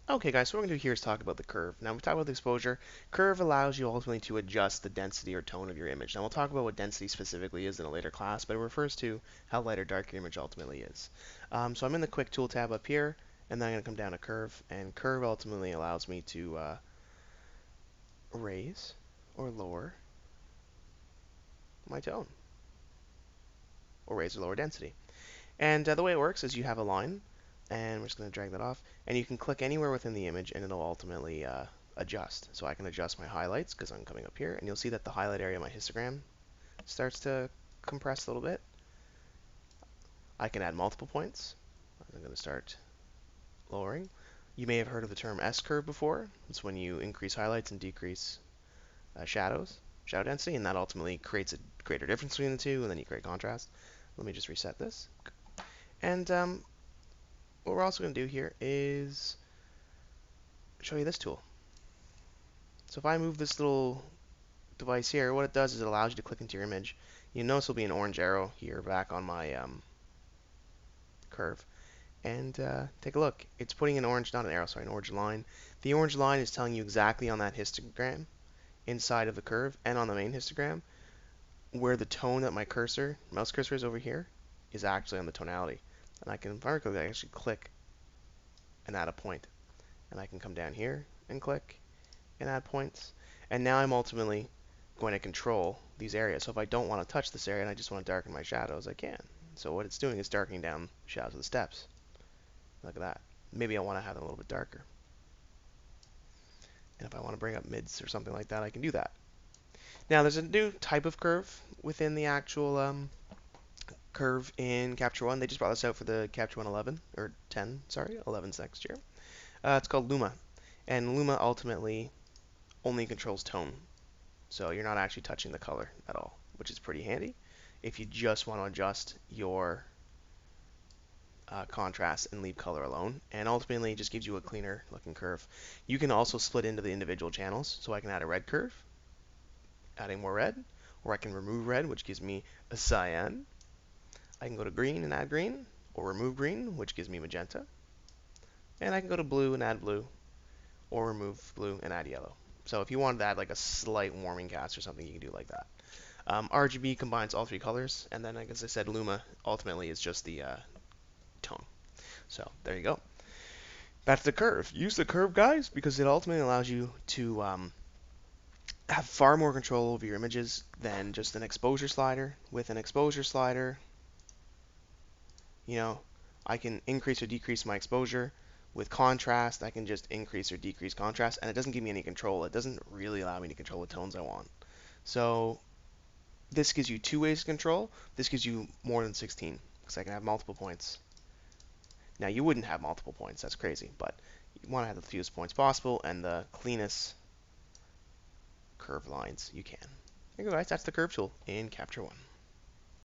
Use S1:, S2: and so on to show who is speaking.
S1: Okay guys, so what we're going to do here is talk about the curve. Now we talk about the exposure. Curve allows you ultimately to adjust the density or tone of your image. Now we'll talk about what density specifically is in a later class, but it refers to how light or dark your image ultimately is. So I'm in the quick tool tab up here, and then I'm going to come down to curve, and curve ultimately allows me to raise or lower my tone, or raise or lower density. And the way it works is you have a line, and we're just going to drag that off, and you can click anywhere within the image, and it'll ultimately adjust. So I can adjust my highlights because I'm coming up here, and you'll see that the highlight area of my histogram starts to compress a little bit. I can add multiple points. I'm going to start lowering. You may have heard of the term S-curve before. It's when you increase highlights and decrease shadow density, and that ultimately creates a greater difference between the two, and then you create contrast. Let me just reset this. And what we're also going to do here is show you this tool. So if I move this little device here, what it does is it allows you to click into your image. You notice there'll be an orange arrow here back on my curve. And take a look. It's putting an orange, not an arrow, sorry, an orange line. The orange line is telling you exactly on that histogram inside of the curve and on the main histogram where the tone that my mouse cursor is over here, is actually on the tonality. And I can, if I actually click and add a point. And I can come down here and click and add points. And now I'm ultimately going to control these areas. So if I don't want to touch this area and I just want to darken my shadows, I can. So what it's doing is darkening down the shadows of the steps. Look at that. Maybe I want to have them a little bit darker. And if I want to bring up mids or something like that, I can do that. Now there's a new type of curve within the actual curve in Capture One. They just brought this out for the Capture One 11, or 10, sorry, 11's next year. It's called Luma. And Luma ultimately only controls tone. So you're not actually touching the color at all, which is pretty handy if you just want to adjust your contrast and leave color alone. And ultimately it just gives you a cleaner looking curve. You can also split into the individual channels. So I can add a red curve, adding more red, or I can remove red, which gives me a cyan. I can go to green and add green, or remove green, which gives me magenta. And I can go to blue and add blue, or remove blue and add yellow. So if you wanted to add like a slight warming cast or something, you can do like that. RGB combines all three colors, and then, like as I said, Luma ultimately is just the tone. So there you go. That's the curve. Use the curve, guys, because it ultimately allows you to have far more control over your images than just an exposure slider. With an exposure slider, you know, I can increase or decrease my exposure. With contrast, I can just increase or decrease contrast, and it doesn't give me any control. It doesn't really allow me to control the tones I want. So this gives you two ways to control. This gives you more than 16, because I can have multiple points. Now you wouldn't have multiple points, that's crazy, but you want to have the fewest points possible and the cleanest curve lines you can. There you go guys, that's the curve tool in Capture One.